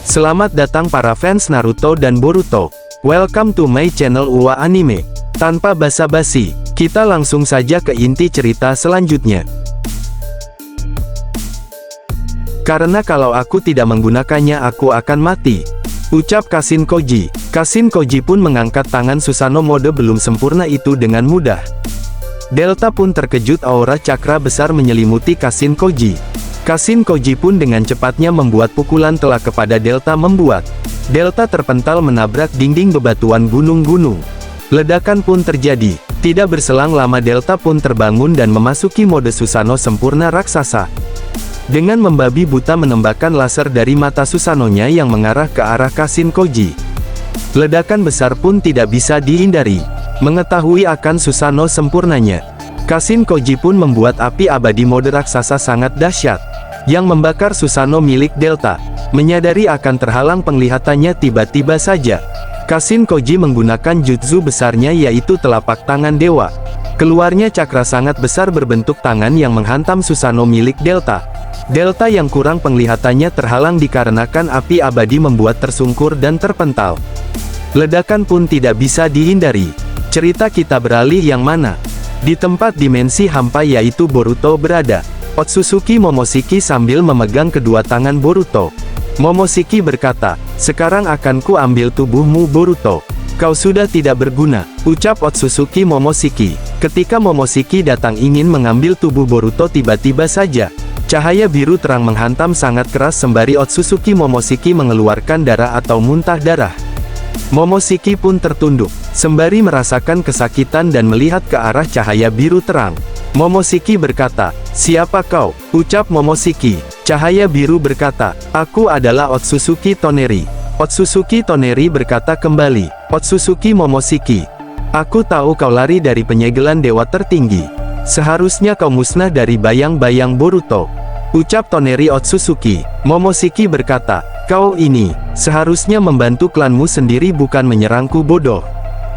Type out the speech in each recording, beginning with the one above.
Selamat datang para fans Naruto dan Boruto. Welcome to my channel UWA Anime. Tanpa basa-basi, kita langsung saja ke inti cerita selanjutnya. Karena kalau aku tidak menggunakannya aku akan mati, ucap Kashin Koji. Kashin Koji pun mengangkat tangan Susanoo mode belum sempurna itu dengan mudah. Delta pun terkejut, aura cakra besar menyelimuti Kashin Koji. Kashin Koji pun dengan cepatnya membuat pukulan telak kepada Delta, membuat Delta terpental menabrak dinding bebatuan gunung-gunung. Ledakan pun terjadi. Tidak berselang lama Delta pun terbangun dan memasuki mode Susanoo sempurna raksasa. Dengan membabi buta menembakkan laser dari mata Susanoo-nya yang mengarah ke arah Kashin Koji. Ledakan besar pun tidak bisa dihindari. Mengetahui akan Susanoo sempurnanya, Kashin Koji pun membuat api abadi mode raksasa sangat dahsyat, yang membakar Susanoo milik Delta. Menyadari akan terhalang penglihatannya, tiba-tiba saja Kashin Koji menggunakan jutsu besarnya, yaitu telapak tangan dewa. Keluarnya cakra sangat besar berbentuk tangan yang menghantam Susanoo milik Delta. Delta yang kurang penglihatannya terhalang dikarenakan api abadi membuat tersungkur dan terpental. Ledakan pun tidak bisa dihindari. Cerita kita beralih yang mana? Di tempat dimensi hampa yaitu Boruto berada. Otsutsuki Momoshiki sambil memegang kedua tangan Boruto. Momoshiki berkata, "Sekarang akan ku ambil tubuhmu Boruto. Kau sudah tidak berguna," ucap Otsutsuki Momoshiki. Ketika Momoshiki datang ingin mengambil tubuh Boruto, tiba-tiba saja cahaya biru terang menghantam sangat keras sembari Otsutsuki Momoshiki mengeluarkan darah atau muntah darah. Momoshiki pun tertunduk, sembari merasakan kesakitan dan melihat ke arah cahaya biru terang. Momoshiki berkata, "Siapa kau?" ucap Momoshiki. Cahaya biru berkata, "Aku adalah Otsutsuki Toneri." Otsutsuki Toneri berkata kembali, "Otsutsuki Momoshiki, aku tahu kau lari dari penyegelan dewa tertinggi. Seharusnya kau musnah dari bayang-bayang Boruto," ucap Toneri Otsutsuki. Momoshiki berkata, "Kau ini seharusnya membantu klanmu sendiri, bukan menyerangku, bodoh.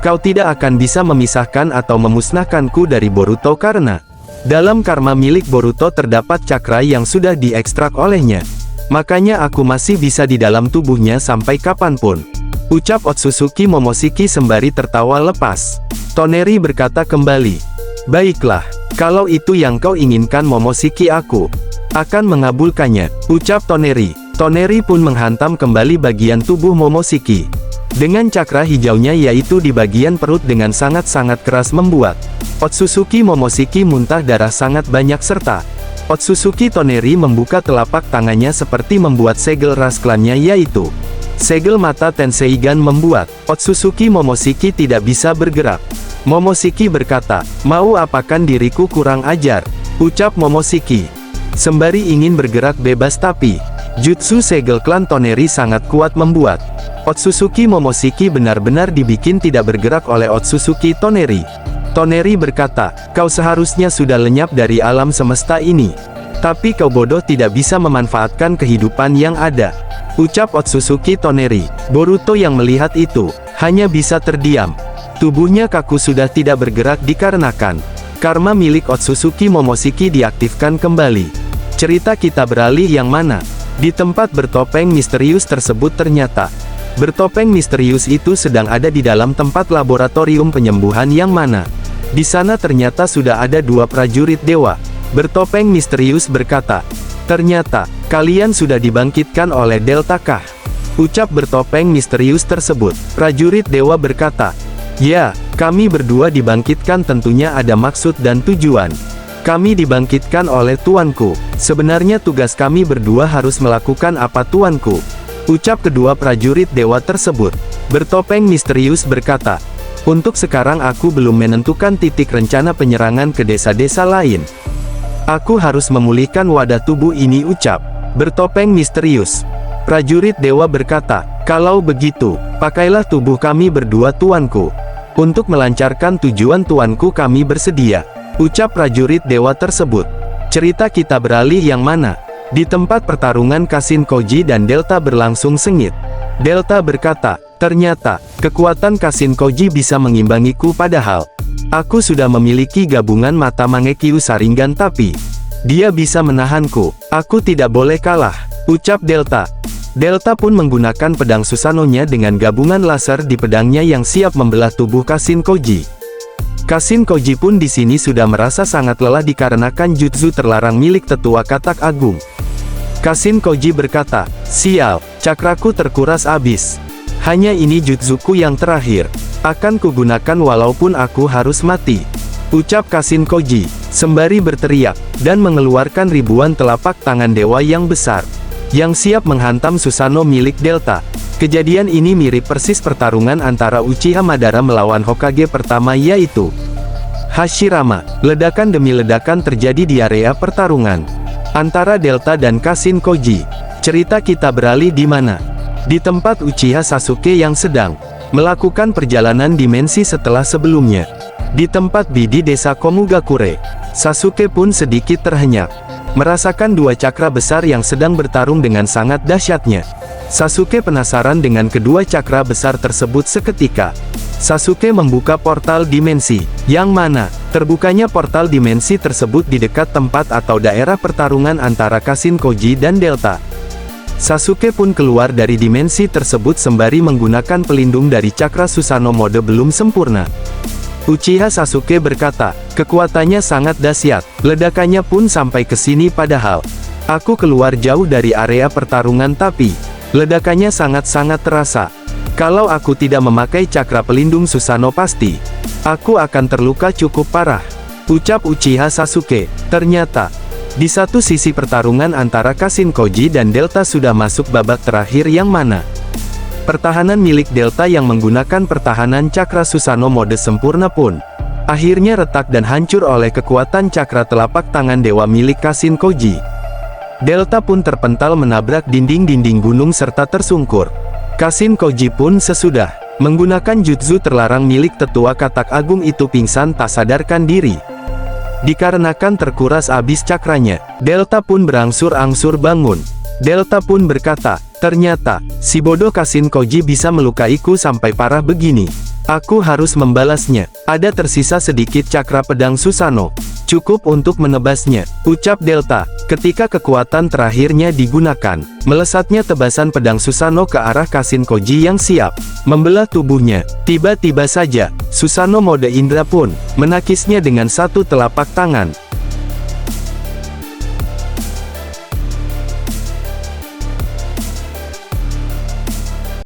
Kau tidak akan bisa memisahkan atau memusnahkanku dari Boruto karena dalam karma milik Boruto terdapat cakra yang sudah diekstrak olehnya. Makanya aku masih bisa di dalam tubuhnya sampai kapanpun," ucap Otsutsuki Momoshiki sembari tertawa lepas. Toneri berkata kembali, "Baiklah, kalau itu yang kau inginkan Momoshiki, aku akan mengabulkannya," ucap Toneri. Toneri pun menghantam kembali bagian tubuh Momoshiki dengan cakra hijaunya, yaitu di bagian perut, dengan sangat-sangat keras membuat Otsutsuki Momoshiki muntah darah sangat banyak, serta Otsutsuki Toneri membuka telapak tangannya seperti membuat segel ras klannya, yaitu segel mata Tenseigan, membuat Otsutsuki Momoshiki tidak bisa bergerak. Momoshiki berkata, "Mau apakan diriku, kurang ajar," ucap Momoshiki sembari ingin bergerak bebas, tapi jutsu segel klan Toneri sangat kuat membuat Otsutsuki Momoshiki benar-benar dibikin tidak bergerak oleh Otsutsuki Toneri. Toneri berkata, "Kau seharusnya sudah lenyap dari alam semesta ini. Tapi kau bodoh, tidak bisa memanfaatkan kehidupan yang ada," ucap Otsutsuki Toneri. Boruto yang melihat itu hanya bisa terdiam. Tubuhnya kaku, sudah tidak bergerak dikarenakan karma milik Otsutsuki Momoshiki diaktifkan kembali. Cerita kita beralih yang mana? Di tempat bertopeng misterius tersebut, ternyata bertopeng misterius itu sedang ada di dalam tempat laboratorium penyembuhan yang mana di sana ternyata sudah ada dua prajurit dewa. Bertopeng misterius berkata, "Ternyata kalian sudah dibangkitkan oleh Delta kah?" ucap bertopeng misterius tersebut. Prajurit dewa berkata, "Ya, kami berdua dibangkitkan, tentunya ada maksud dan tujuan. Kami dibangkitkan oleh tuanku. Sebenarnya tugas kami berdua harus melakukan apa, tuanku?" ucap kedua prajurit dewa tersebut. Bertopeng misterius berkata, "Untuk sekarang aku belum menentukan titik rencana penyerangan ke desa-desa lain. Aku harus memulihkan wadah tubuh ini," ucap bertopeng misterius. Prajurit dewa berkata, "Kalau begitu, pakailah tubuh kami berdua, tuanku. Untuk melancarkan tujuan tuanku kami bersedia," ucap prajurit dewa tersebut. Cerita kita beralih yang mana? Di tempat pertarungan Kashin Koji dan Delta berlangsung sengit. Delta berkata, "Ternyata kekuatan Kashin Koji bisa mengimbangiku, padahal aku sudah memiliki gabungan mata Mangekyo Sharingan, tapi dia bisa menahanku. Aku tidak boleh kalah," ucap Delta. Delta pun menggunakan pedang Susanoo-nya dengan gabungan laser di pedangnya yang siap membelah tubuh Kashin Koji. Kashin Koji pun di sini sudah merasa sangat lelah dikarenakan jutsu terlarang milik tetua katak agung. Kashin Koji berkata, "Sial, cakraku terkuras habis. Hanya ini jutsuku yang terakhir. Akan kugunakan walaupun aku harus mati," ucap Kashin Koji, sembari berteriak, dan mengeluarkan ribuan telapak tangan dewa yang besar, yang siap menghantam Susanoo milik Delta. Kejadian ini mirip persis pertarungan antara Uchiha Madara melawan Hokage pertama yaitu Hashirama. Ledakan demi ledakan terjadi di area pertarungan antara Delta dan Kashin Koji. Cerita kita beralih di mana? Di tempat Uchiha Sasuke yang sedang melakukan perjalanan dimensi setelah sebelumnya. Di tempat di desa Komugakure, Sasuke pun sedikit terhenyak, merasakan dua cakra besar yang sedang bertarung dengan sangat dahsyatnya. Sasuke penasaran dengan kedua cakra besar tersebut seketika. Sasuke membuka portal dimensi, yang mana terbukanya portal dimensi tersebut di dekat tempat atau daerah pertarungan antara Kashin Koji dan Delta. Sasuke pun keluar dari dimensi tersebut sembari menggunakan pelindung dari cakra Susanoo mode belum sempurna. Uchiha Sasuke berkata, "Kekuatannya sangat dahsyat, ledakannya pun sampai ke sini padahal aku keluar jauh dari area pertarungan tapi ledakannya sangat-sangat terasa. Kalau aku tidak memakai cakra pelindung Susanoo pasti aku akan terluka cukup parah," ucap Uchiha Sasuke. Ternyata di satu sisi pertarungan antara Kashin Koji dan Delta sudah masuk babak terakhir yang mana pertahanan milik Delta yang menggunakan pertahanan cakra Susanoo mode sempurna pun akhirnya retak dan hancur oleh kekuatan cakra telapak tangan dewa milik Kashin Koji. Delta pun terpental menabrak dinding-dinding gunung serta tersungkur. Kashin Koji pun sesudah menggunakan jutsu terlarang milik tetua katak agung itu pingsan tak sadarkan diri. Dikarenakan terkuras habis cakranya, Delta pun berangsur-angsur bangun. Delta pun berkata, "Ternyata, si bodoh Kashin Koji bisa melukaiku sampai parah begini. Aku harus membalasnya. Ada tersisa sedikit cakra pedang Susanoo. Cukup untuk menebasnya," ucap Delta. Ketika kekuatan terakhirnya digunakan, melesatnya tebasan pedang Susanoo ke arah Kashin Koji yang siap membelah tubuhnya. Tiba-tiba saja, Susanoo mode Indra pun menakisnya dengan satu telapak tangan.